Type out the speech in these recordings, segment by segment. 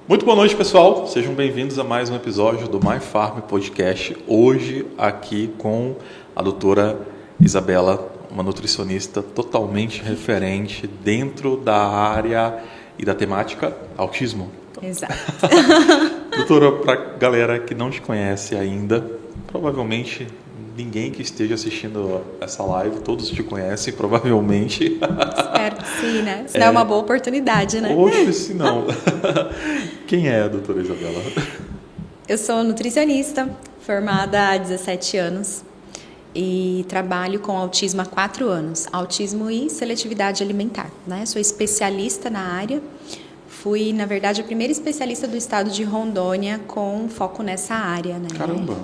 Muito boa noite, pessoal. Sejam bem-vindos a mais um episódio do My Farm Podcast. Hoje aqui com a doutora Isabela, uma nutricionista totalmente referente dentro da área e da temática autismo. Exato. Doutora, para a galera que não te conhece ainda, provavelmente ninguém que esteja assistindo essa live, todos te conhecem, provavelmente. Espero que sim, né? Isso é uma boa oportunidade, né? Hoje, se não. Quem é a doutora Isabela? Eu sou nutricionista, formada há 17 anos e trabalho com autismo há 4 anos. Autismo e seletividade alimentar, né? Sou especialista na área. Fui, na verdade, a primeira especialista do estado de Rondônia com foco nessa área, né? Caramba!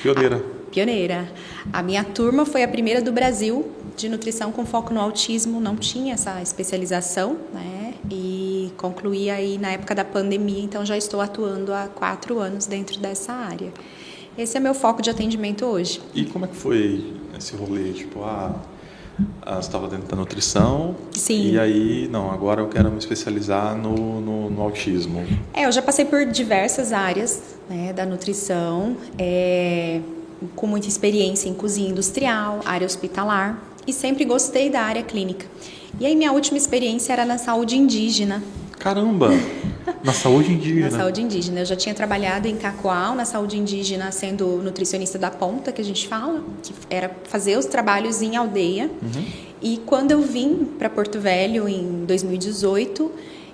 Pioneira. Pioneira. A minha turma foi a primeira do Brasil de nutrição com foco no autismo, não tinha essa especialização, né? E concluí aí na época da pandemia, então já estou atuando há 4 anos dentro dessa área. Esse é meu foco de atendimento hoje. E como é que foi esse rolê? Tipo, você estava dentro da nutrição. Sim. E aí, não, agora eu quero me especializar no autismo. Eu já passei por diversas áreas, né, da nutrição, com muita experiência em cozinha industrial, área hospitalar, e sempre gostei da área clínica. E aí minha última experiência era na saúde indígena. Caramba! Na saúde indígena? Na saúde indígena. Eu já tinha trabalhado em Cacoal, na saúde indígena, sendo nutricionista da ponta, que a gente fala, que era fazer os trabalhos em aldeia. Uhum. E quando eu vim para Porto Velho, em 2018,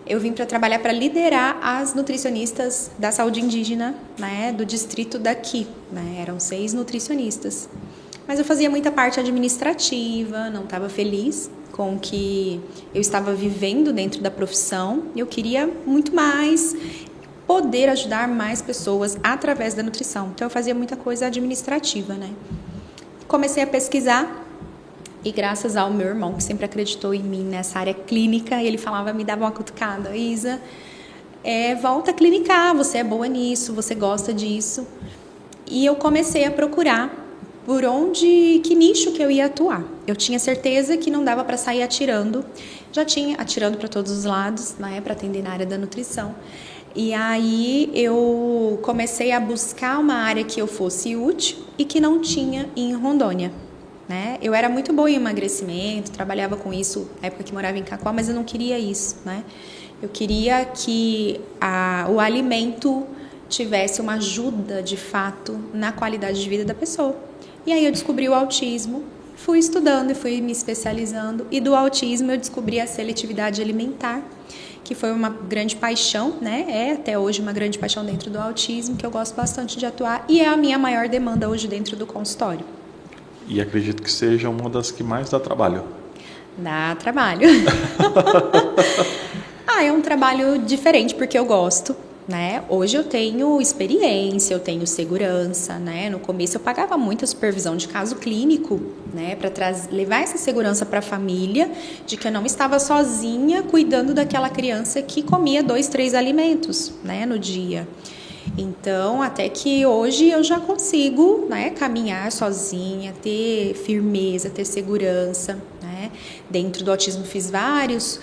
eu vim para trabalhar para liderar as nutricionistas da saúde indígena, né, do distrito daqui, né, eram 6 nutricionistas. Mas eu fazia muita parte administrativa, não estava feliz com o que eu estava vivendo dentro da profissão. Eu queria muito mais poder ajudar mais pessoas através da nutrição. Então eu fazia muita coisa administrativa, né? Comecei a pesquisar. E graças ao meu irmão, que sempre acreditou em mim nessa área clínica, ele falava, me dava uma cutucada, Isa, volta a clinicar, você é boa nisso, você gosta disso. E eu comecei a procurar por que nicho que eu ia atuar. Eu tinha certeza que não dava para sair atirando, já tinha atirando para todos os lados, né, para atender na área da nutrição. E aí eu comecei a buscar uma área que eu fosse útil e que não tinha em Rondônia. Né? Eu era muito boa em emagrecimento, trabalhava com isso na época que morava em Cacoal, mas eu não queria isso, né? Eu queria que o alimento tivesse uma ajuda, de fato, na qualidade de vida da pessoa. E aí eu descobri o autismo, fui estudando e fui me especializando, e do autismo eu descobri a seletividade alimentar, que foi uma grande paixão, né? É até hoje uma grande paixão dentro do autismo, que eu gosto bastante de atuar, e é a minha maior demanda hoje dentro do consultório. E acredito que seja uma das que mais dá trabalho. Dá trabalho. É um trabalho diferente porque eu gosto, né? Hoje eu tenho experiência, eu tenho segurança, né? No começo eu pagava muita supervisão de caso clínico, né? Para levar essa segurança para a família, de que eu não estava sozinha cuidando daquela criança que comia 2, 3 alimentos, né? No dia. Então, até que hoje eu já consigo, né, caminhar sozinha, ter firmeza, ter segurança, né? Dentro do autismo fiz várias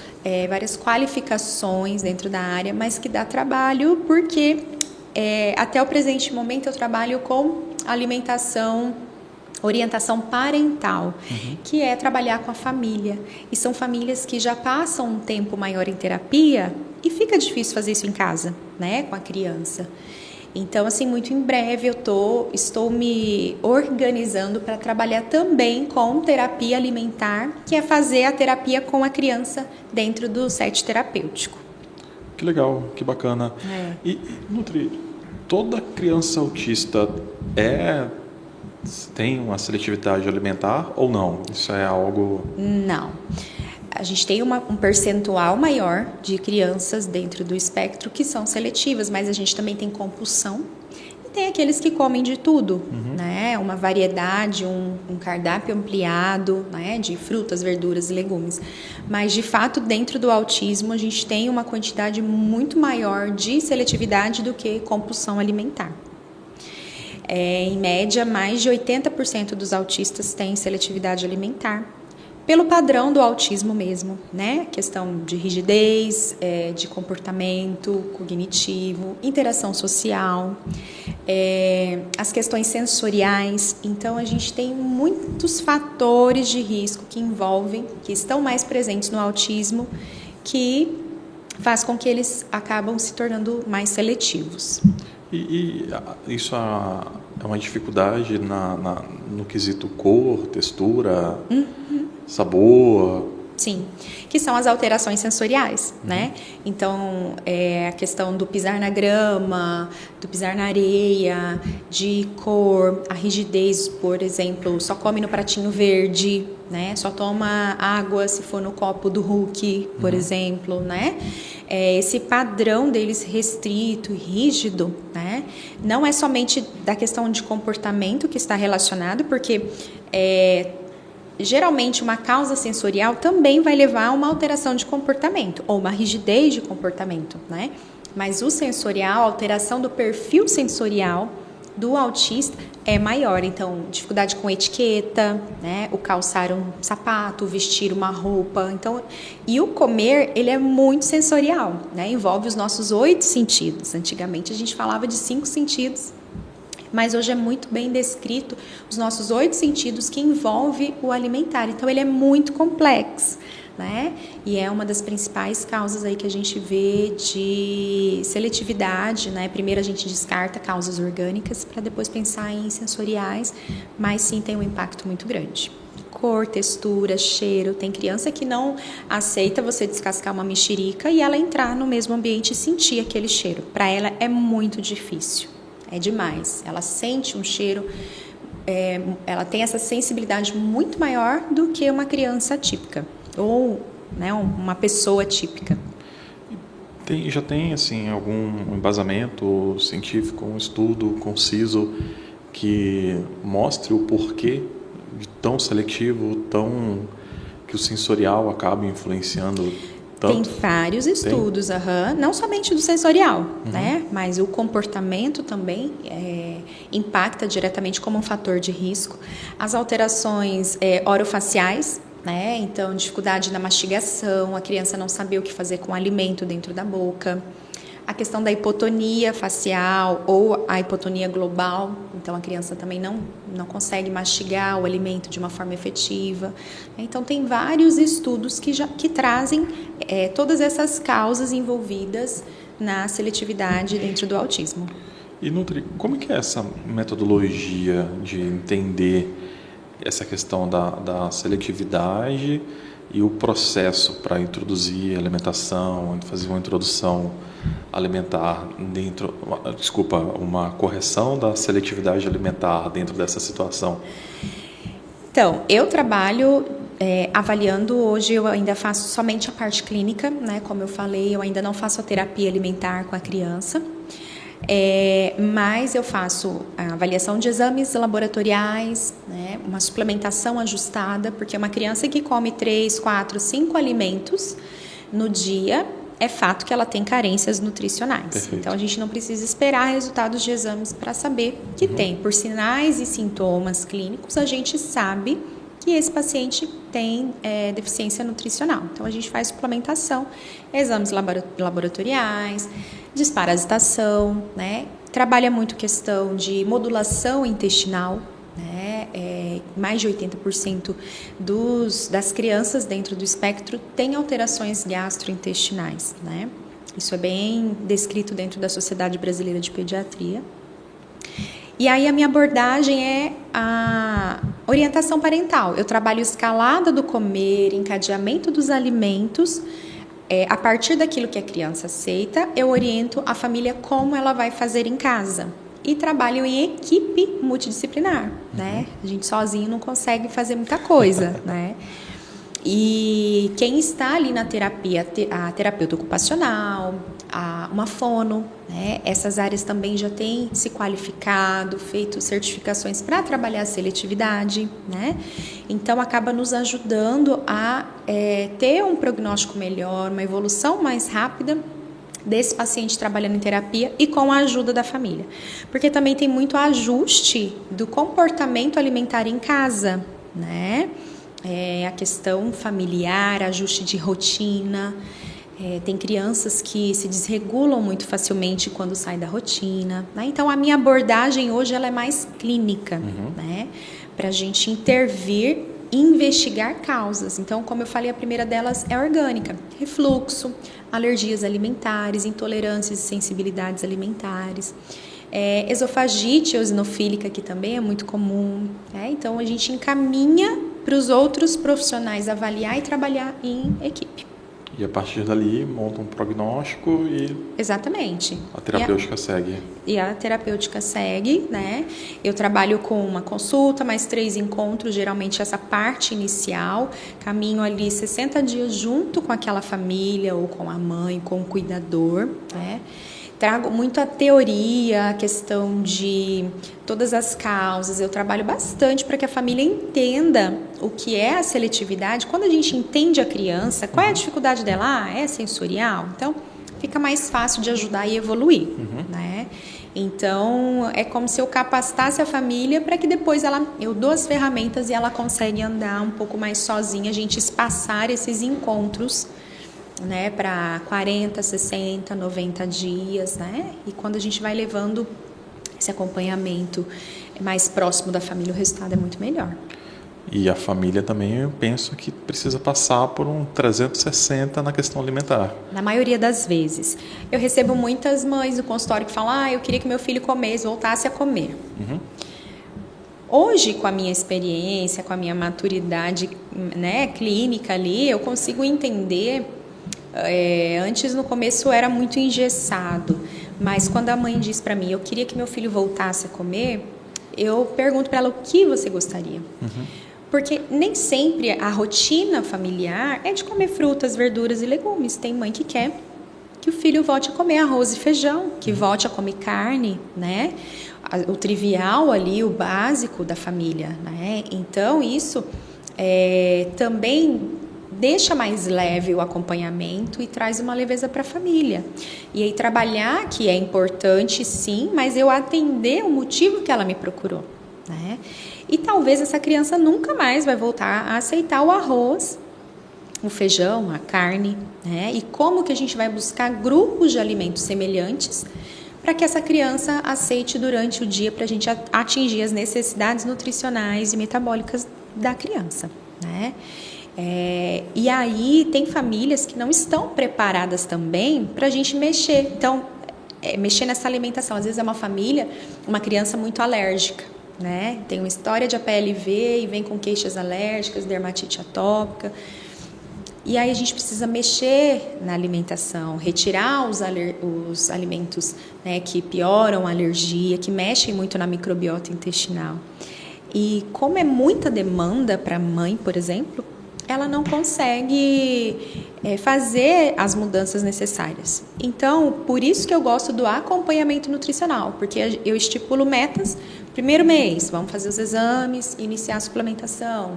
qualificações dentro da área, mas que dá trabalho porque até o presente momento eu trabalho com alimentação, orientação parental, que é trabalhar com a família. E são famílias que já passam um tempo maior em terapia e fica difícil fazer isso em casa, né, com a criança. Então, assim, muito em breve eu estou me organizando para trabalhar também com terapia alimentar, que é fazer a terapia com a criança dentro do set terapêutico. Que legal, que bacana. E, Nutri, toda criança autista tem uma seletividade alimentar ou não? Isso é algo... Não. A gente tem um percentual maior de crianças dentro do espectro que são seletivas, mas a gente também tem compulsão e tem aqueles que comem de tudo, né? Uma variedade, um cardápio ampliado, né? De frutas, verduras e legumes. Mas, de fato, dentro do autismo, a gente tem uma quantidade muito maior de seletividade do que compulsão alimentar. Em média, mais de 80% dos autistas têm seletividade alimentar. pelo padrão do autismo mesmo, né? Questão de rigidez, de comportamento cognitivo, interação social, as questões sensoriais. Então, a gente tem muitos fatores de risco que estão mais presentes no autismo, que faz com que eles acabam se tornando mais seletivos. E isso é uma dificuldade no quesito cor, textura, sabor? Sim, que são as alterações sensoriais, né? Então, a questão do pisar na grama, do pisar na areia, de cor, a rigidez, por exemplo, só come no pratinho verde, né? Só toma água se for no copo do Hulk, por exemplo, né? Esse padrão deles restrito e rígido, né? Não é somente da questão de comportamento que está relacionado, porque geralmente uma causa sensorial também vai levar a uma alteração de comportamento ou uma rigidez de comportamento, né? Mas o sensorial, a alteração do perfil sensorial do autista é maior. Então, dificuldade com etiqueta, né? O calçar um sapato, vestir uma roupa. Então, e o comer, ele é muito sensorial, né? Envolve os nossos 8 sentidos. Antigamente a gente falava de 5 sentidos, mas hoje é muito bem descrito os nossos 8 sentidos que envolve o alimentar. Então, ele é muito complexo, né? E é uma das principais causas aí que a gente vê de seletividade, né? Primeiro a gente descarta causas orgânicas para depois pensar em sensoriais, mas sim tem um impacto muito grande. Cor, textura, cheiro. Tem criança que não aceita você descascar uma mexerica e ela entrar no mesmo ambiente e sentir aquele cheiro. Para ela é muito difícil. É demais. Ela sente um cheiro, ela tem essa sensibilidade muito maior do que uma criança típica ou, né, uma pessoa típica. Já tem assim algum embasamento científico, um estudo conciso que mostre o porquê de tão seletivo, que o sensorial acaba influenciando tanto? Tem vários estudos, não somente do sensorial, né? Mas o comportamento também impacta diretamente como um fator de risco. As alterações orofaciais, né? Então, dificuldade na mastigação, a criança não saber o que fazer com o alimento dentro da boca. A questão da hipotonia facial ou a hipotonia global, então a criança também não consegue mastigar o alimento de uma forma efetiva. Então tem vários estudos que trazem todas essas causas envolvidas na seletividade dentro do autismo. E Nutri, como que é essa metodologia de entender essa questão da seletividade e o processo para introduzir alimentação, fazer uma introdução alimentar uma correção da seletividade alimentar dentro dessa situação? Então, eu trabalho avaliando, hoje eu ainda faço somente a parte clínica, né? Como eu falei, eu ainda não faço a terapia alimentar com a criança, mas eu faço a avaliação de exames laboratoriais, né? Uma suplementação ajustada, porque uma criança que come 3, 4, 5 alimentos no dia, é fato que ela tem carências nutricionais. Perfeito. Então, a gente não precisa esperar resultados de exames para saber que tem. Por sinais e sintomas clínicos, a gente sabe que esse paciente tem deficiência nutricional. Então, a gente faz suplementação, exames laboratoriais, desparasitação, né? Trabalha muito questão de modulação intestinal, né? Mais de 80% das crianças dentro do espectro têm alterações gastrointestinais, né? Isso é bem descrito dentro da Sociedade Brasileira de Pediatria. E aí a minha abordagem é a orientação parental. Eu trabalho escalada do comer, encadeamento dos alimentos. A partir daquilo que a criança aceita, eu oriento a família como ela vai fazer em casa. E trabalho em equipe multidisciplinar, né? A gente sozinho não consegue fazer muita coisa, né? E quem está ali na terapia, a terapeuta ocupacional, uma fono, né? Essas áreas também já têm se qualificado, feito certificações para trabalhar a seletividade, né? Então, acaba nos ajudando a ter um prognóstico melhor, uma evolução mais rápida desse paciente trabalhando em terapia e com a ajuda da família. Porque também tem muito ajuste do comportamento alimentar em casa, né? a questão familiar, ajuste de rotina. Tem crianças que se desregulam muito facilmente quando saem da rotina, né? Então, a minha abordagem hoje ela é mais clínica, né? Para a gente intervir e investigar causas. Então, como eu falei, a primeira delas é orgânica. Refluxo, alergias alimentares, intolerâncias e sensibilidades alimentares. Esofagite eosinofílica, que também é muito comum, né? Então, a gente encaminha para os outros profissionais avaliar e trabalhar em equipe. E a partir dali monta um prognóstico e Exatamente. a terapêutica segue. E a terapêutica segue, né? Eu trabalho com uma consulta, mais 3 encontros, geralmente essa parte inicial. Caminho ali 60 dias junto com aquela família ou com a mãe, com o cuidador, né? Trago muito a teoria, a questão de todas as causas. Eu trabalho bastante para que a família entenda o que é a seletividade. Quando a gente entende a criança, qual é a dificuldade dela? É sensorial? Então, fica mais fácil de ajudar e evoluir, né? Então, é como se eu capacitasse a família para que depois eu dou as ferramentas e ela consegue andar um pouco mais sozinha, a gente espaçar esses encontros, né, para 40, 60, 90 dias, né? E quando a gente vai levando esse acompanhamento mais próximo da família, o resultado é muito melhor. E a família também, eu penso que precisa passar por um 360 na questão alimentar. Na maioria das vezes. Eu recebo muitas mães no consultório que falam: eu queria que meu filho voltasse a comer. Hoje, com a minha experiência, com a minha maturidade, né, clínica ali, eu consigo entender. Antes, no começo, era muito engessado, mas quando a mãe diz para mim: eu queria que meu filho voltasse a comer, eu pergunto para ela: o que você gostaria? Porque nem sempre a rotina familiar é de comer frutas, verduras e legumes. Tem mãe que quer que o filho volte a comer arroz e feijão, que volte a comer carne, né? O trivial ali, o básico da família, né? Então, isso também deixa mais leve o acompanhamento e traz uma leveza para a família. E aí trabalhar, que é importante sim, mas eu atender o motivo que ela me procurou, né? E talvez essa criança nunca mais vai voltar a aceitar o arroz, o feijão, a carne, né? E como que a gente vai buscar grupos de alimentos semelhantes para que essa criança aceite durante o dia, para a gente atingir as necessidades nutricionais e metabólicas da criança, né? E aí tem famílias que não estão preparadas também para a gente mexer. Então, mexer nessa alimentação. Às vezes é uma família, uma criança muito alérgica, né? Tem uma história de APLV e vem com queixas alérgicas, dermatite atópica. E aí a gente precisa mexer na alimentação, retirar os alimentos, né, que pioram a alergia, que mexem muito na microbiota intestinal. E como é muita demanda para a mãe, por exemplo, ela não consegue fazer as mudanças necessárias. Então, por isso que eu gosto do acompanhamento nutricional, porque eu estipulo metas. Primeiro mês, vamos fazer os exames, iniciar a suplementação.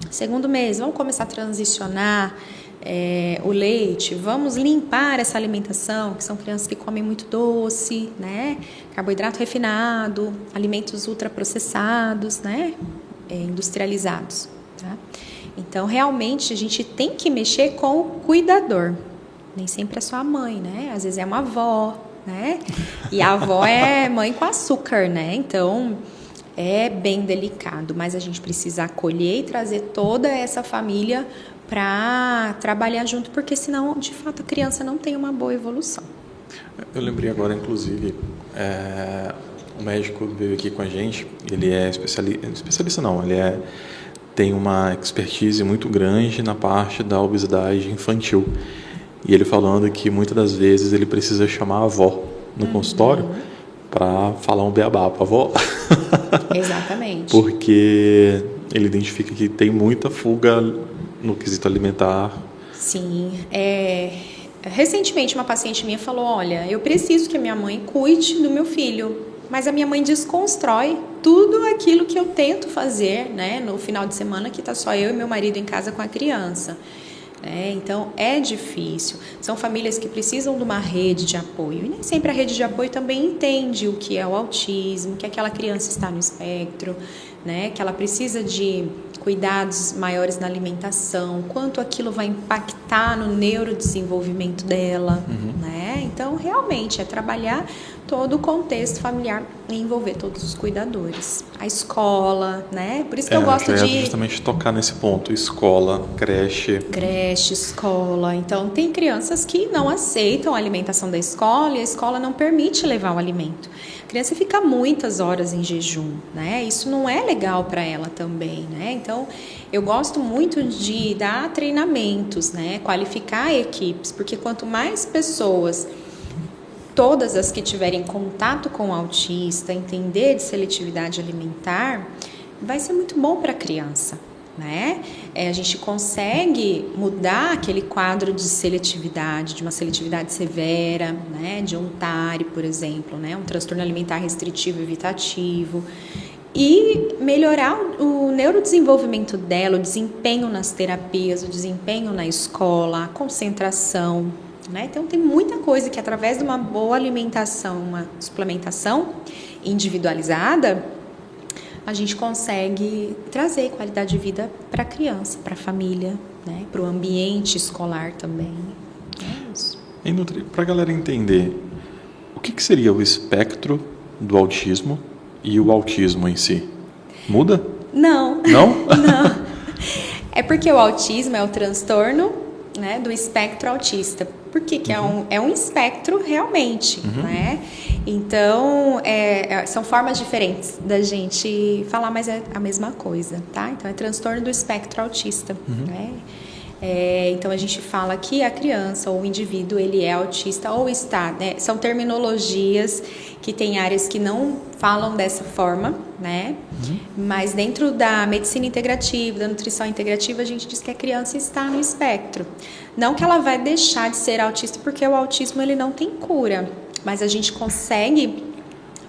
Segundo mês, vamos começar a transicionar o leite, vamos limpar essa alimentação, que são crianças que comem muito doce, né? Carboidrato refinado, alimentos ultraprocessados, né? Industrializados, tá? Então, realmente, a gente tem que mexer com o cuidador. Nem sempre é só a mãe, né? Às vezes é uma avó, né? E a avó é mãe com açúcar, né? Então, é bem delicado. Mas a gente precisa acolher e trazer toda essa família para trabalhar junto, porque senão, de fato, a criança não tem uma boa evolução. Eu lembrei agora, inclusive, o médico veio aqui com a gente, ele é especialista não, ele tem uma expertise muito grande na parte da obesidade infantil. E ele falando que muitas das vezes ele precisa chamar a avó no consultório para falar um beabá para a avó. Exatamente. Porque ele identifica que tem muita fuga no quesito alimentar. Sim. Recentemente uma paciente minha falou: olha, eu preciso que a minha mãe cuide do meu filho, mas a minha mãe desconstrói tudo aquilo que eu tento fazer, né, no final de semana, que tá só eu e meu marido em casa com a criança. Então, é difícil. São famílias que precisam de uma rede de apoio. E nem sempre a rede de apoio também entende o que é o autismo, que aquela criança está no espectro, né? Que ela precisa de cuidados maiores na alimentação, quanto aquilo vai impactar no neurodesenvolvimento dela, né? Então, realmente, é trabalhar todo o contexto familiar e envolver todos os cuidadores. A escola, né? Por isso que eu gosto de... justamente tocar nesse ponto, escola, creche. Creche, escola. Então, tem crianças que não aceitam a alimentação da escola e a escola não permite levar o alimento. A criança fica muitas horas em jejum, né? Isso não é legal para ela também, né? Então, eu gosto muito de dar treinamentos, né? Qualificar equipes, porque quanto mais pessoas, todas as que tiverem contato com o autista, entender de seletividade alimentar, vai ser muito bom para a criança, né? A gente consegue mudar aquele quadro de seletividade, de uma seletividade severa, né? De um TARI, por exemplo, né? Um transtorno alimentar restritivo evitativo, e melhorar o neurodesenvolvimento dela, o desempenho nas terapias, o desempenho na escola, a concentração, né? Então, tem muita coisa que, através de uma boa alimentação, uma suplementação individualizada, a gente consegue trazer qualidade de vida para a criança, para a família, né? Para o ambiente escolar também. É isso. E Nutri, para a galera entender, o que seria o espectro do autismo e o autismo em si? Muda? Não. Não? Não. É porque o autismo é o transtorno, né, do espectro autista. Por que que é um espectro realmente, né? Então, são formas diferentes da gente falar, mas é a mesma coisa, tá? Então, é transtorno do espectro autista, né? Então, a gente fala que a criança ou o indivíduo, ele é autista ou está, né? São terminologias que tem áreas que não falam dessa forma, né? Mas dentro da medicina integrativa, da nutrição integrativa, a gente diz que a criança está no espectro. Não que ela vai deixar de ser autista, porque o autismo ele não tem cura, mas a gente consegue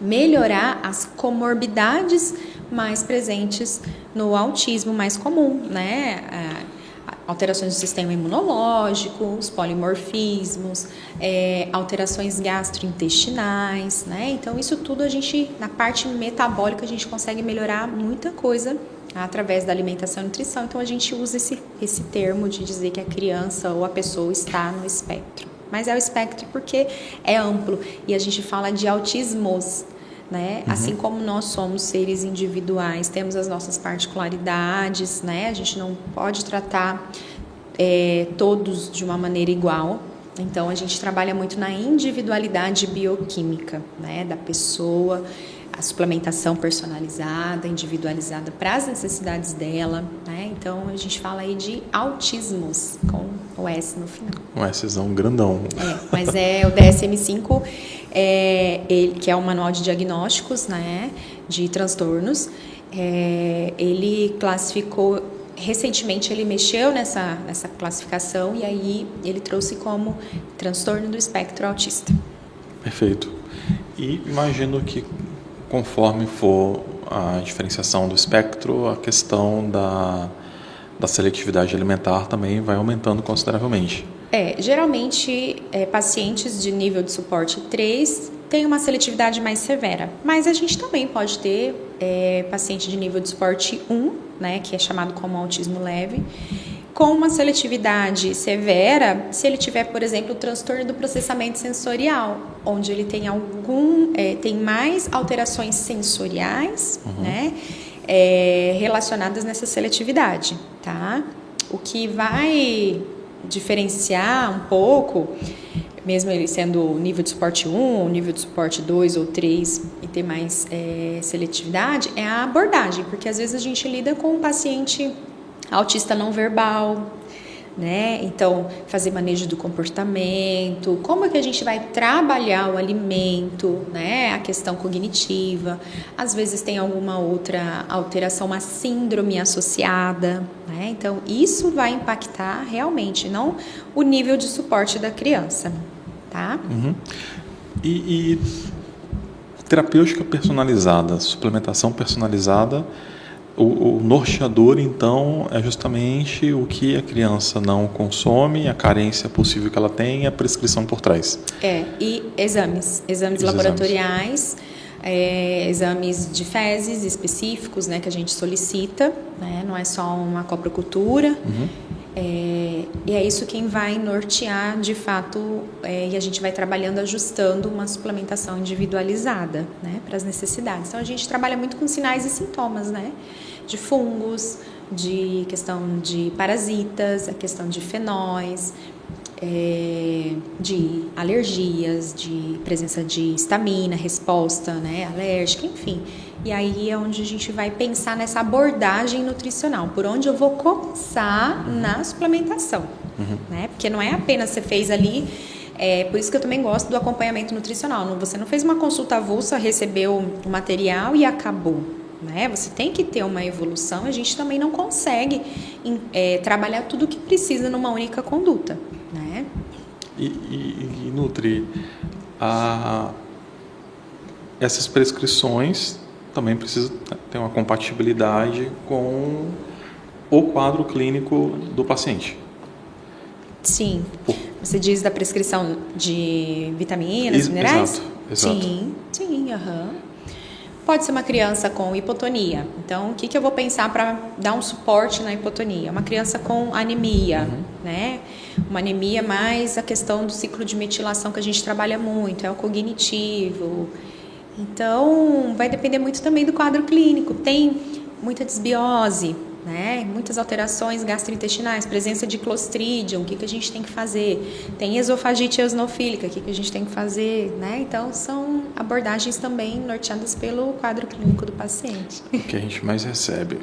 melhorar as comorbidades mais presentes no autismo mais comum, né? Alterações do sistema imunológico, os polimorfismos, alterações gastrointestinais, né? Então, isso tudo a gente, na parte metabólica, a gente consegue melhorar muita coisa através da alimentação e nutrição. Então, a gente usa esse termo de dizer que a criança ou a pessoa está no espectro. Mas é o espectro porque é amplo e a gente fala de autismos, né? Assim como nós somos seres individuais, temos as nossas particularidades, né? A gente não pode tratar todos de uma maneira igual. Então, a gente trabalha muito na individualidade bioquímica, né? Da pessoa, a suplementação personalizada, individualizada para as necessidades dela, né? Então, a gente fala aí de autismos, com o S no final. Um Szão grandão. Mas o DSM-5, que é o Manual de Diagnósticos, né, de transtornos, ele classificou, recentemente ele mexeu nessa classificação e aí ele trouxe como transtorno do espectro autista. Perfeito. E imagino que conforme for a diferenciação do espectro, a questão da seletividade alimentar também vai aumentando consideravelmente. Geralmente, pacientes de nível de suporte 3 têm uma seletividade mais severa, mas a gente também pode ter paciente de nível de suporte 1, né, que é chamado como autismo leve, com uma seletividade severa, se ele tiver, por exemplo, o transtorno do processamento sensorial, onde ele tem tem mais alterações sensoriais, né, relacionadas nessa seletividade, tá? O que vai diferenciar um pouco, mesmo ele sendo nível de suporte 1, nível de suporte 2 ou 3 e ter mais seletividade, é a abordagem, porque às vezes a gente lida com um paciente autista não verbal, né? Então, fazer manejo do comportamento, como é que a gente vai trabalhar o alimento, né? A questão cognitiva, às vezes tem alguma outra alteração, uma síndrome associada, né? Então, isso vai impactar realmente, não o nível de suporte da criança, tá? E terapêutica personalizada, suplementação personalizada, o norteador, então, é justamente o que a criança não consome, a carência possível que ela tem e a prescrição por trás. E exames laboratoriais, exames de fezes específicos, né, que a gente solicita, né, não é só uma coprocultura. E é isso quem vai nortear, de fato, e a gente vai trabalhando, ajustando uma suplementação individualizada, né, para as necessidades. Então, a gente trabalha muito com sinais e sintomas, né, de fungos, de questão de parasitas, a questão de fenóis, de alergias, de presença de histamina, resposta, né, alérgica, enfim. E aí é onde a gente vai pensar nessa abordagem nutricional, por onde eu vou começar na suplementação, né? Porque não é apenas você fez ali, por isso que eu também gosto do acompanhamento nutricional. Você não fez uma consulta avulsa, recebeu o material e acabou, né? Você tem que ter uma evolução, a gente também não consegue trabalhar tudo o que precisa numa única conduta, né? E Nutri, essas prescrições também precisa ter uma compatibilidade com o quadro clínico do paciente. Sim. Você diz da prescrição de vitaminas, minerais? Exato. Sim. Pode ser uma criança com hipotonia. Então, o que eu vou pensar para dar um suporte na hipotonia? Uma criança com anemia, né? Uma anemia mais a questão do ciclo de metilação que a gente trabalha muito, é o cognitivo. Então, vai depender muito também do quadro clínico. Tem muita desbiose, né? Muitas alterações gastrointestinais, presença de Clostridium, o que a gente tem que fazer? Tem esofagite eosinofílica, o que a gente tem que fazer, né? Então, são abordagens também norteadas pelo quadro clínico do paciente. O que a gente mais recebe?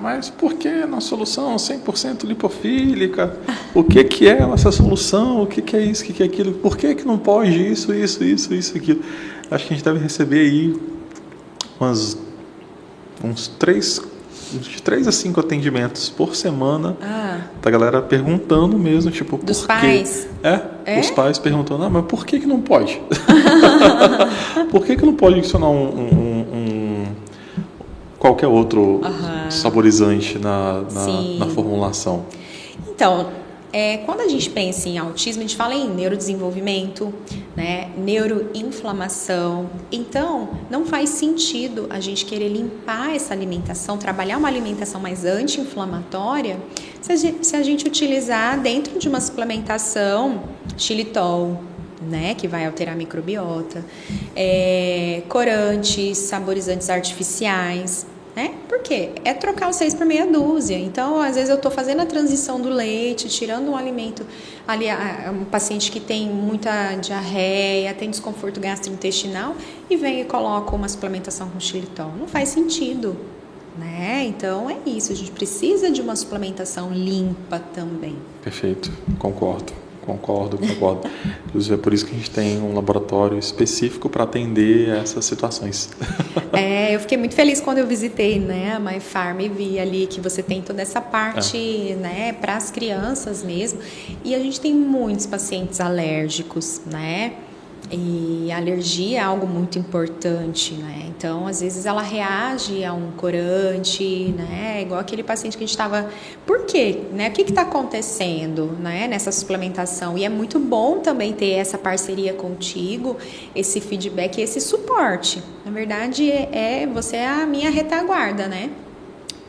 Mas por que na solução 100% lipofílica? O que é essa solução? O que é isso? O que é aquilo? Por que não pode isso, aquilo? Acho que a gente deve receber aí uns 3 a 5 atendimentos por semana da galera perguntando mesmo, tipo, por quê? Dos pais? Os pais perguntando, mas por que não pode? Por que não pode adicionar qualquer outro saborizante na formulação? Então, quando a gente pensa em autismo, a gente fala em neurodesenvolvimento, né, neuroinflamação. Então, não faz sentido a gente querer limpar essa alimentação, trabalhar uma alimentação mais anti-inflamatória, se a gente utilizar dentro de uma suplementação xilitol, né, que vai alterar a microbiota, corantes, saborizantes artificiais, né? Por quê? É trocar os 6 por meia dúzia. Então, às vezes eu estou fazendo a transição do leite, tirando um alimento ali, um paciente que tem muita diarreia, tem desconforto gastrointestinal e vem e coloca uma suplementação com xilitol. Não faz sentido, né? Então, é isso. A gente precisa de uma suplementação limpa também. Perfeito. Concordo. Inclusive, é por isso que a gente tem um laboratório específico para atender essas situações. Eu fiquei muito feliz quando eu visitei, né, a My Farm e vi ali que você tem toda essa parte, né, para as crianças mesmo. E a gente tem muitos pacientes alérgicos, né? E a alergia é algo muito importante, né? Então, às vezes ela reage a um corante, né? Igual aquele paciente que a gente estava... Por quê? Né? O que está acontecendo, né, nessa suplementação? E é muito bom também ter essa parceria contigo, esse feedback, esse suporte. Na verdade, você é a minha retaguarda, né?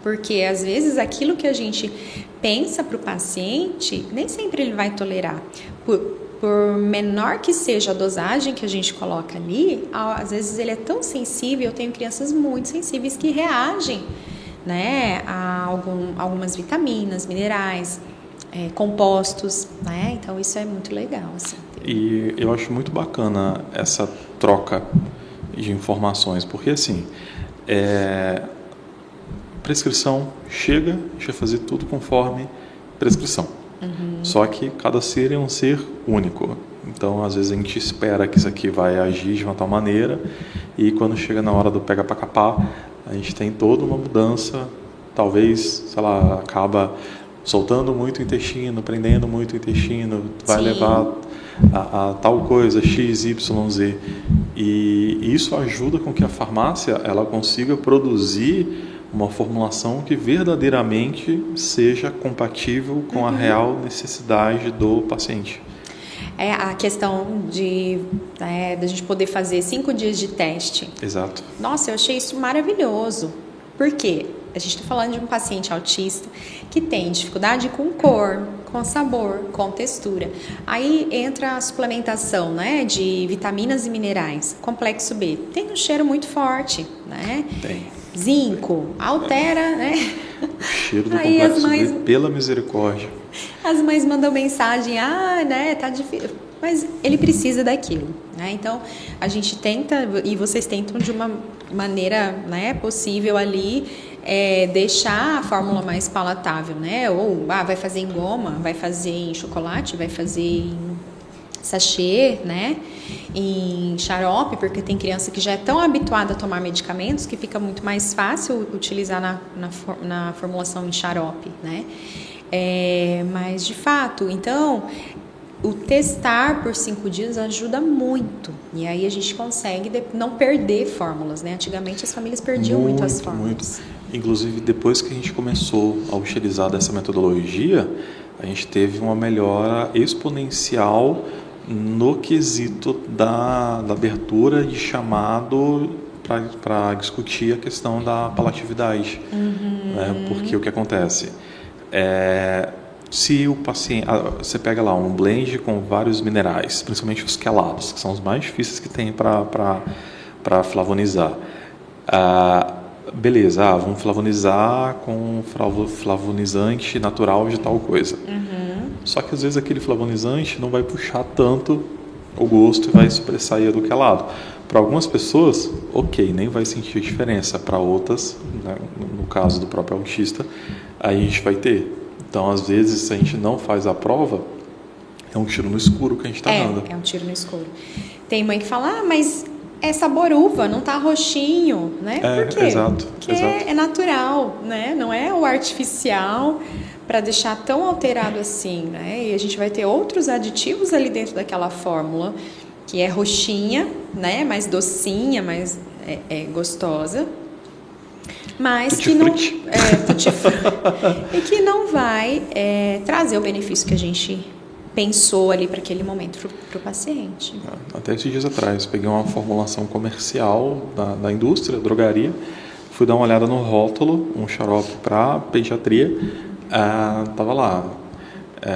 Porque, às vezes, aquilo que a gente pensa para o paciente, nem sempre ele vai tolerar. Por menor que seja a dosagem que a gente coloca ali, às vezes ele é tão sensível. Eu tenho crianças muito sensíveis que reagem, né, a algumas vitaminas, minerais, compostos, né? Então isso é muito legal, assim. E eu acho muito bacana essa troca de informações, porque assim, prescrição chega, a gente vai fazer tudo conforme prescrição. Só que cada ser é um ser único. Então, às vezes, a gente espera que isso aqui vai agir de uma tal maneira e quando chega na hora do pega para capar, a gente tem toda uma mudança. Talvez, sei lá, acaba soltando muito o intestino, prendendo muito o intestino, vai levar a tal coisa, X, Y, Z. E isso ajuda com que a farmácia ela consiga produzir uma formulação que verdadeiramente seja compatível com a real necessidade do paciente. É a questão da gente poder fazer 5 dias de teste. Exato. Nossa, eu achei isso maravilhoso. Por quê? A gente está falando de um paciente autista que tem dificuldade com cor, com sabor, com textura. Aí entra a suplementação, né, de vitaminas e minerais. Complexo B tem um cheiro muito forte, né? Tem. Zinco altera, né? O cheiro do Aí complexo B, pela misericórdia. As mães mandam mensagem, né, tá difícil. Mas ele precisa daquilo, né? Então, a gente tenta, e vocês tentam de uma maneira, né, possível ali, deixar a fórmula mais palatável, né? Ou, vai fazer em goma, vai fazer em chocolate, vai fazer em sachê, né? Em xarope, porque tem criança que já é tão habituada a tomar medicamentos que fica muito mais fácil utilizar na formulação em xarope, né? Mas de fato, então, o testar por 5 dias ajuda muito. E aí a gente consegue não perder fórmulas, né? Antigamente as famílias perdiam muito as fórmulas. Muito. Inclusive, depois que a gente começou a utilizar dessa metodologia, a gente teve uma melhora exponencial no quesito da abertura de chamado para discutir a questão da palatividade. Né? Porque o que acontece? Se o paciente, você pega lá um blend com vários minerais, principalmente os quelados, que são os mais difíceis que tem para flavonizar. Beleza, vamos flavonizar com flavonizante natural de tal coisa. Só que às vezes aquele flavonizante não vai puxar tanto o gosto e vai sobressair do quelado. Para algumas pessoas, ok, nem vai sentir diferença. Para outras, né, no caso do próprio autista, aí a gente vai ter. Então, às vezes, se a gente não faz a prova, é um tiro no escuro que a gente está dando. É um tiro no escuro. Tem mãe que fala, mas é sabor uva, não tá roxinho, né? Por quê? Exato. Porque é natural, né? Não é o artificial para deixar tão alterado assim, né? E a gente vai ter outros aditivos ali dentro daquela fórmula, que é roxinha, né? Mais docinha, mais gostosa. Mas que não e que não vai trazer o benefício que a gente pensou ali para aquele momento para o paciente. Até esses dias atrás, peguei uma formulação comercial da indústria, drogaria, fui dar uma olhada no rótulo, um xarope para pediatria, tava lá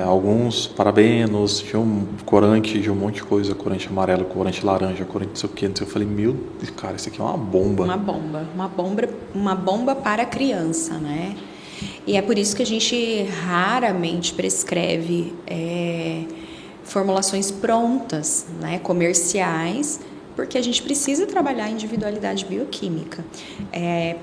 alguns parabenos, tinha um corante de um monte de coisa, corante amarelo, corante laranja, corante não sei o que, eu falei, meu Deus, cara, isso aqui é uma bomba. Uma bomba para a criança, né? E é por isso que a gente raramente prescreve formulações prontas, né, comerciais, porque a gente precisa trabalhar a individualidade bioquímica.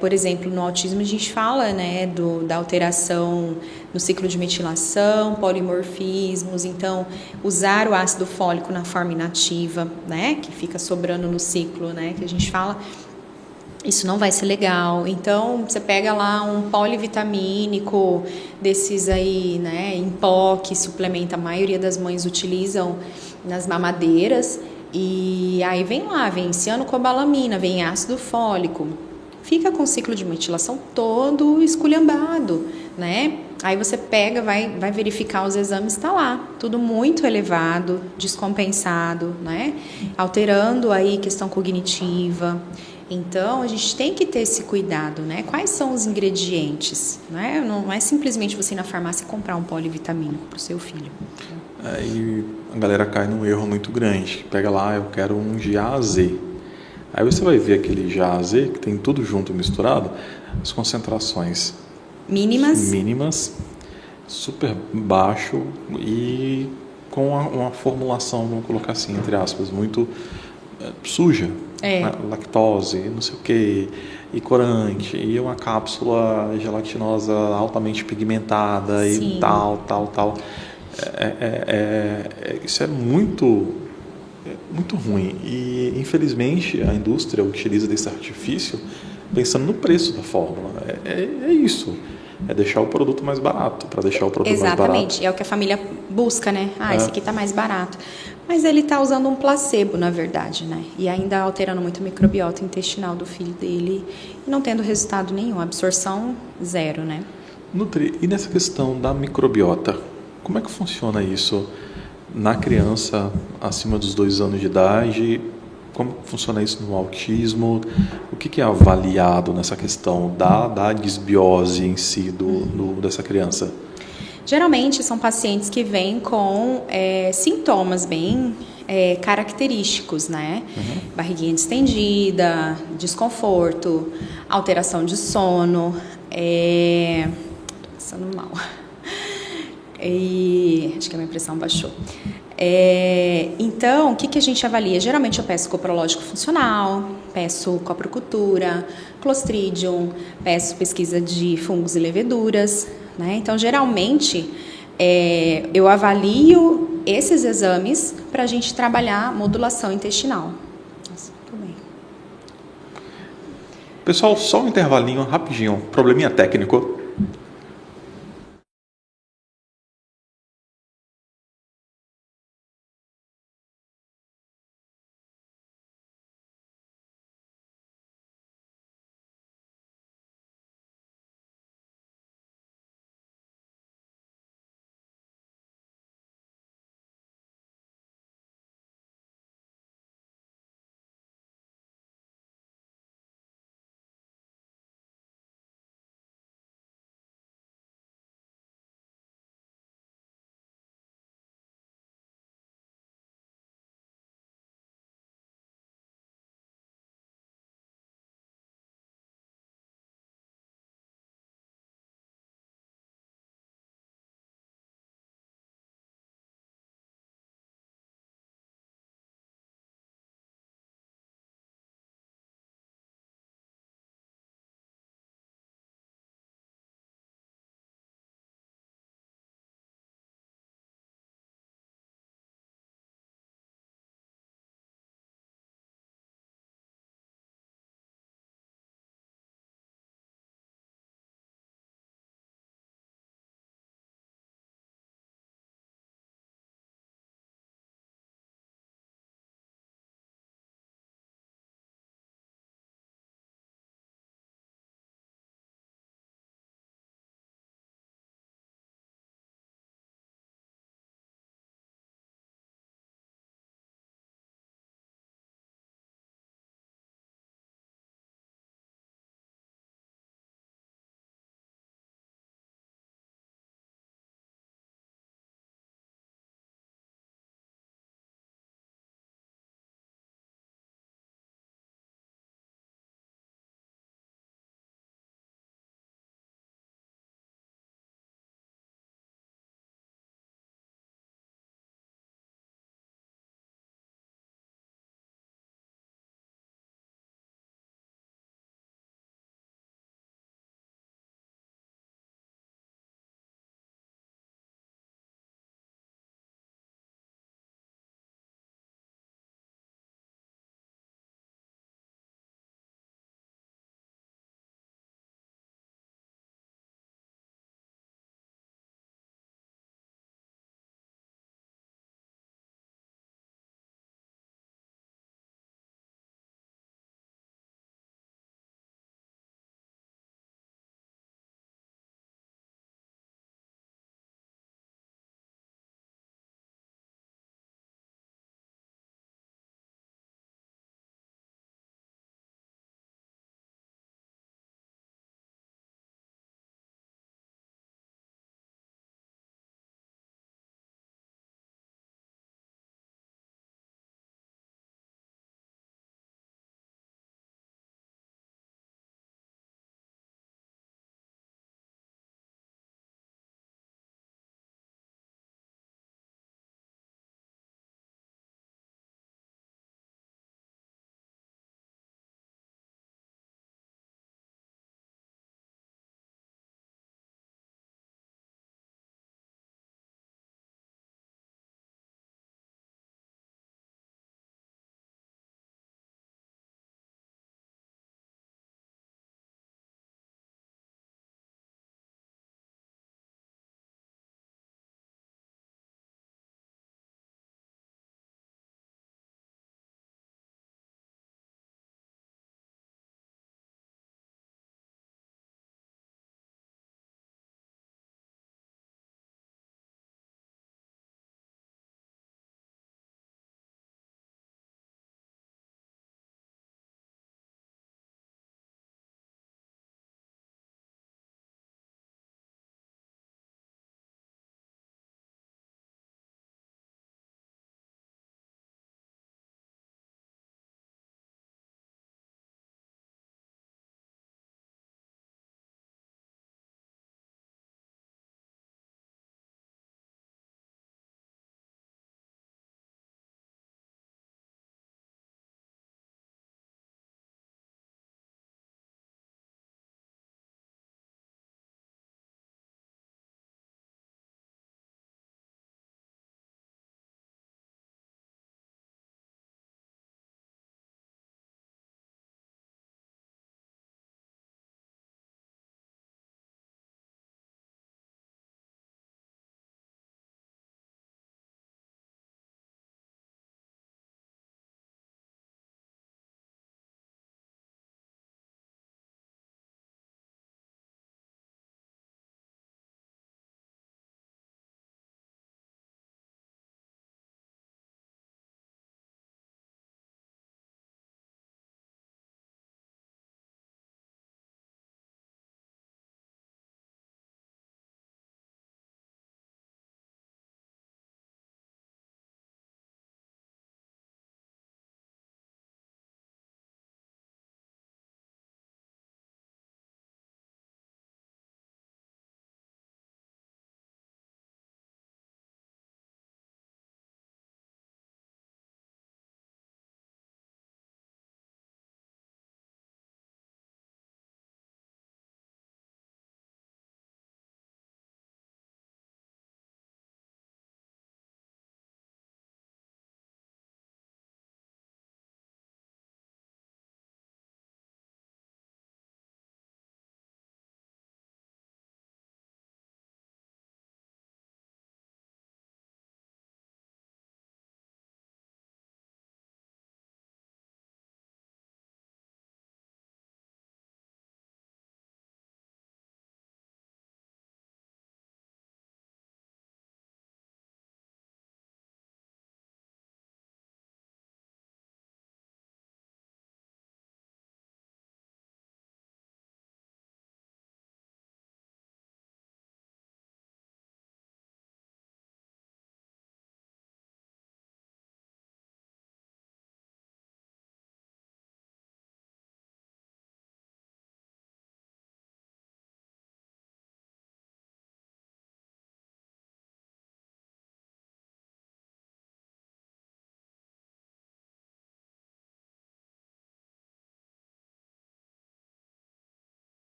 Por exemplo, no autismo a gente fala, né, da alteração no ciclo de metilação, polimorfismos, então usar o ácido fólico na forma inativa, né, que fica sobrando no ciclo, né, que a gente fala, isso não vai ser legal. Então, você pega lá um polivitamínico desses aí, né, em pó, que suplementa, a maioria das mães utilizam nas mamadeiras, e aí vem cianocobalamina, vem ácido fólico, fica com o ciclo de metilação todo esculhambado, né? Aí você pega, vai verificar os exames, está lá, tudo muito elevado, descompensado, né? Alterando aí questão cognitiva. Então, a gente tem que ter esse cuidado, né? Quais são os ingredientes, né? Não é simplesmente você ir na farmácia comprar um polivitamínico para o seu filho. Aí a galera cai num erro muito grande. Pega lá, eu quero um GAZ. Aí você vai ver aquele GAZ, que tem tudo junto misturado, as concentrações mínimas, super baixo e com uma formulação, vamos colocar assim, entre aspas, muito suja. Lactose, não sei o que, e corante, e uma cápsula gelatinosa altamente pigmentada. Sim. E tal. Isso é muito ruim. E, infelizmente, a indústria utiliza desse artifício pensando no preço da fórmula. É isso. é deixar o produto mais barato, para deixar o produto mais barato. Exatamente, é o que a família busca, né? Esse aqui tá mais barato. Mas ele tá usando um placebo, na verdade, né? E ainda alterando muito a microbiota intestinal do filho dele e não tendo resultado nenhum, absorção zero, né? Nutri, e nessa questão da microbiota, como é que funciona isso na criança acima dos 2 anos de idade? Como funciona isso no autismo? O que é avaliado nessa questão da disbiose em si dessa criança? Geralmente são pacientes que vêm com sintomas bem característicos, né? Barriguinha distendida, desconforto, alteração de sono, tô passando mal. E acho que a minha pressão baixou. Então, o que a gente avalia? Geralmente eu peço coprológico funcional, peço coprocultura, Clostridium, peço pesquisa de fungos e leveduras, né? Então, geralmente, eu avalio esses exames para a gente trabalhar modulação intestinal. Nossa, tudo bem. Pessoal, só um intervalinho rapidinho, probleminha técnico.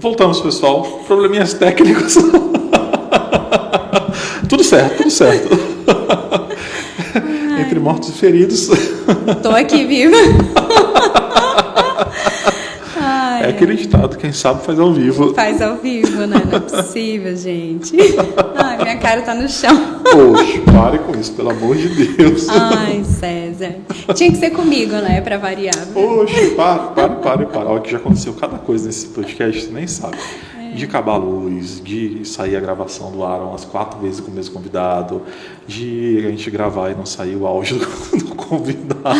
Voltamos, pessoal. Probleminhas técnicos. Tudo certo, tudo certo. Entre mortos e feridos. Tô aqui viva. É aquele ditado, quem sabe faz ao vivo. Faz ao vivo, né? Não é possível, gente. Ai, minha cara tá no chão. Poxa, pare com isso, pelo amor de Deus. Ai, César. Tinha que ser comigo, né? Pra variar. Poxa, pare. Olha que já aconteceu cada coisa nesse podcast, você nem sabe. De acabar a luz, de sair a gravação do ar umas 4 vezes com o mesmo convidado, de a gente gravar e não sair o áudio do convidado.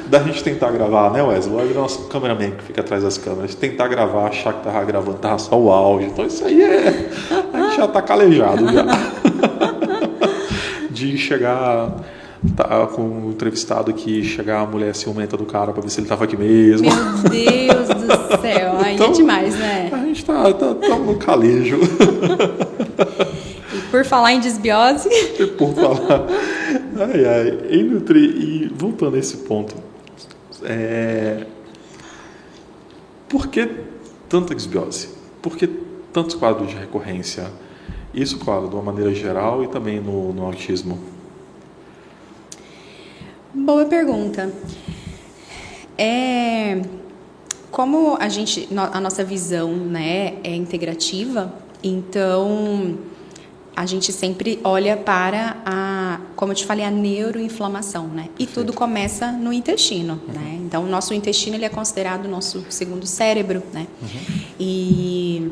Da gente tentar gravar, né, Wesley? O nosso cameraman que fica atrás das câmeras, tentar gravar, achar que tava gravando, tava só o áudio. Então isso aí a gente já tá calejado já. De chegar, tá com um entrevistado aqui, chegar a mulher ciumenta do cara pra ver se ele tava aqui mesmo. Meu Deus do céu. Aí então, é demais, né? A gente tá no calejo. E por falar em desbiose. Por falar. Ai. E voltando a esse ponto. Por que tanta desbiose? Por que tantos quadros de recorrência? Isso, claro, de uma maneira geral e também no autismo. Boa pergunta. Como a nossa visão, né, é integrativa, então a gente sempre olha para como eu te falei, a neuroinflamação, né? E tudo começa no intestino, né? Então, o nosso intestino ele é considerado o nosso segundo cérebro, né? E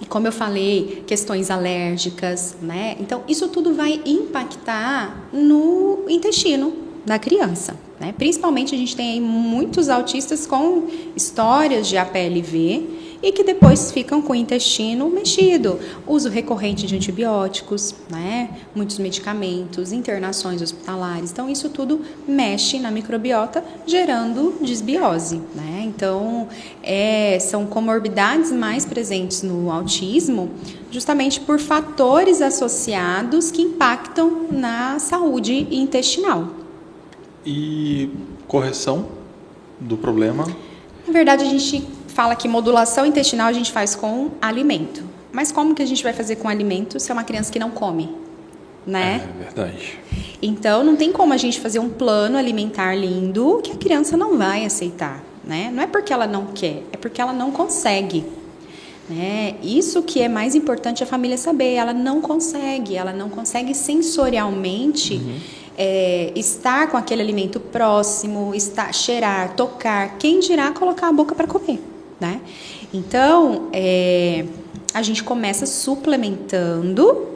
como eu falei, questões alérgicas, né? Então, isso tudo vai impactar no intestino da criança, né? Principalmente a gente tem aí muitos autistas com histórias de APLV e que depois ficam com o intestino mexido. Uso recorrente de antibióticos, né? Muitos medicamentos, internações hospitalares. Então, isso tudo mexe na microbiota, gerando desbiose, né? Então, são comorbidades mais presentes no autismo, justamente por fatores associados que impactam na saúde intestinal. E correção do problema? Na verdade, a gente fala que modulação intestinal a gente faz com alimento. Mas como que a gente vai fazer com alimento se é uma criança que não come, né? É verdade. Então, não tem como a gente fazer um plano alimentar lindo que a criança não vai aceitar, né? Não é porque ela não quer, é porque ela não consegue, né? Isso que é mais importante a família saber. Ela não consegue sensorialmente estar com aquele alimento próximo, cheirar, tocar, quem dirá colocar a boca para comer, né? Então, a gente começa suplementando,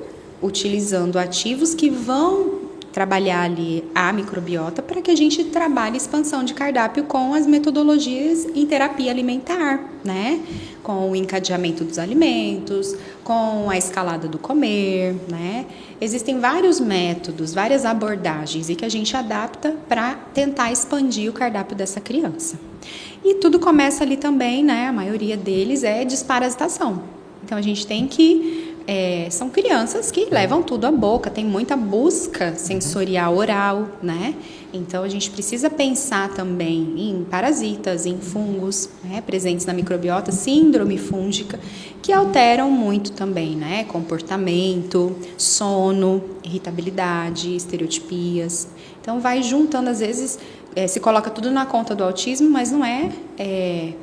utilizando ativos que vão trabalhar ali a microbiota para que a gente trabalhe expansão de cardápio com as metodologias em terapia alimentar, né? Com o encadeamento dos alimentos, com a escalada do comer, né? Existem vários métodos, várias abordagens e que a gente adapta para tentar expandir o cardápio dessa criança. E tudo começa ali também, né? A maioria deles é desparasitação. Então, a gente tem que... são crianças que levam tudo à boca, tem muita busca sensorial oral, né? Então, a gente precisa pensar também em parasitas, em fungos, né, presentes na microbiota, síndrome fúngica, que alteram muito também, né? Comportamento, sono, irritabilidade, estereotipias. Então, vai juntando, às vezes, se coloca tudo na conta do autismo, mas não é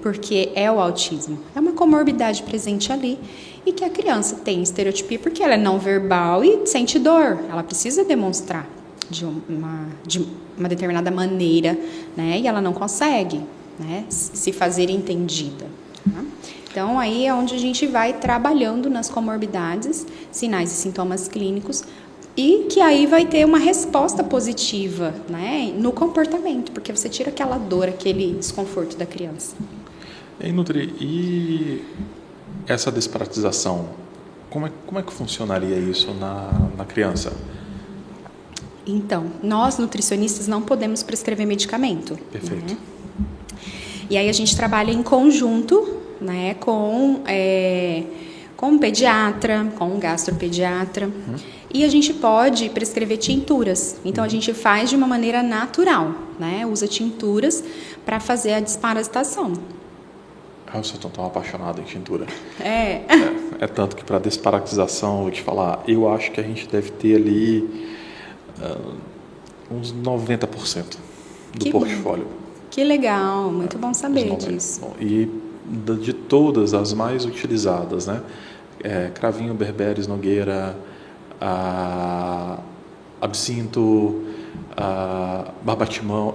porque é o autismo. É uma comorbidade presente ali e que a criança tem estereotipia porque ela é não verbal e sente dor. Ela precisa demonstrar de uma determinada maneira, né? E ela não consegue, né, se fazer entendida. Tá? Então, aí é onde a gente vai trabalhando nas comorbidades, sinais e sintomas clínicos, e que aí vai ter uma resposta positiva, né, no comportamento, porque você tira aquela dor, aquele desconforto da criança. E Nutri, e essa desparasitização, como é que funcionaria isso na criança? Então, nós nutricionistas não podemos prescrever medicamento. Perfeito. Né? E aí a gente trabalha em conjunto, né, com um pediatra, com um gastropediatra. E a gente pode prescrever tinturas. Então, a gente faz de uma maneira natural, né? Usa tinturas para fazer a desparasitação. Eu sou tão apaixonado em tintura. É. É tanto que para desparasitização, vou te falar, eu acho que a gente deve ter ali uns 90% do portfólio. Que legal, muito bom saber disso. E de todas as mais utilizadas, né? Cravinho, berberis, nogueira, absinto, barbatimão,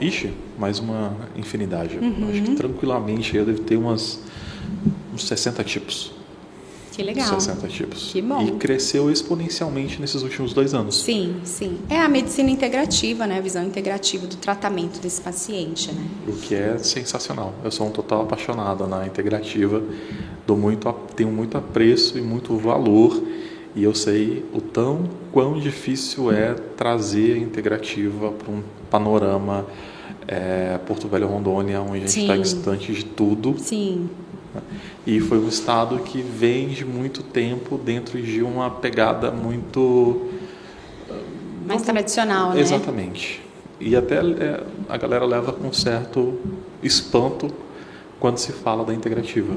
mais uma infinidade. Acho que tranquilamente eu devo ter uns 60 tipos. Que legal. 60 tipos. Que bom. E cresceu exponencialmente nesses últimos 2 anos. Sim, sim. É a medicina integrativa, né? A visão integrativa do tratamento desse paciente, né? O que é sensacional. Eu sou um total apaixonado na integrativa. Tenho muito apreço e muito valor. E eu sei quão difícil é trazer a integrativa para um panorama Porto Velho, Rondônia, onde a gente está distante de tudo. Sim. E foi um estado que vem de muito tempo dentro de uma pegada muito... mais tradicional, né? Exatamente. E até a galera leva com certo espanto quando se fala da integrativa.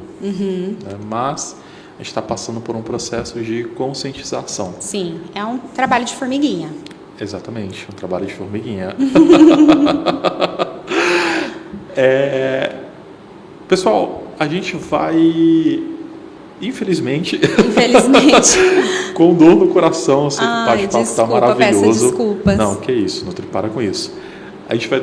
Mas a gente está passando por um processo de conscientização. Sim, é um trabalho de formiguinha. Exatamente, um trabalho de formiguinha. Pessoal, a gente vai, infelizmente, com dor no coração, eu sei que o bate-papo está maravilhoso. Peço desculpas. Não, que isso, Nutri, para com isso. A gente vai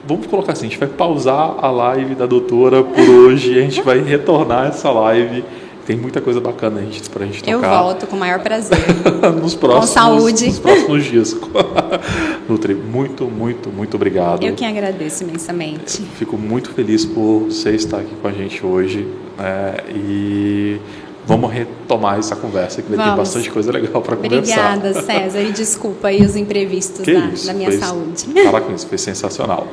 vamos colocar assim, a gente vai pausar a live da doutora por hoje, a gente vai retornar essa live. Tem muita coisa bacana pra gente tocar. Eu volto com o maior prazer. Com saúde. Nos próximos dias. Nutri, muito, muito, muito obrigado. Eu que agradeço imensamente. Fico muito feliz por você estar aqui com a gente hoje. E vamos retomar essa conversa, que vai ter bastante coisa legal para conversar. Obrigada, César. E desculpa aí os imprevistos da minha saúde. Para com isso, foi sensacional.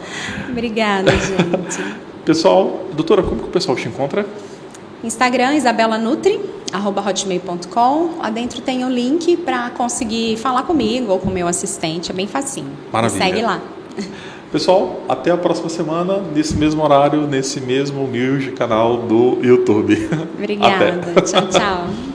Obrigada, gente. Pessoal, doutora, como que o pessoal te encontra? Instagram, isabelanutri, @hotmail.com. Lá dentro tem o link para conseguir falar comigo ou com o meu assistente. É bem facinho. Maravilha. Segue lá. Pessoal, até a próxima semana, nesse mesmo horário, nesse mesmo humilde canal do YouTube. Obrigada. Tchau, tchau.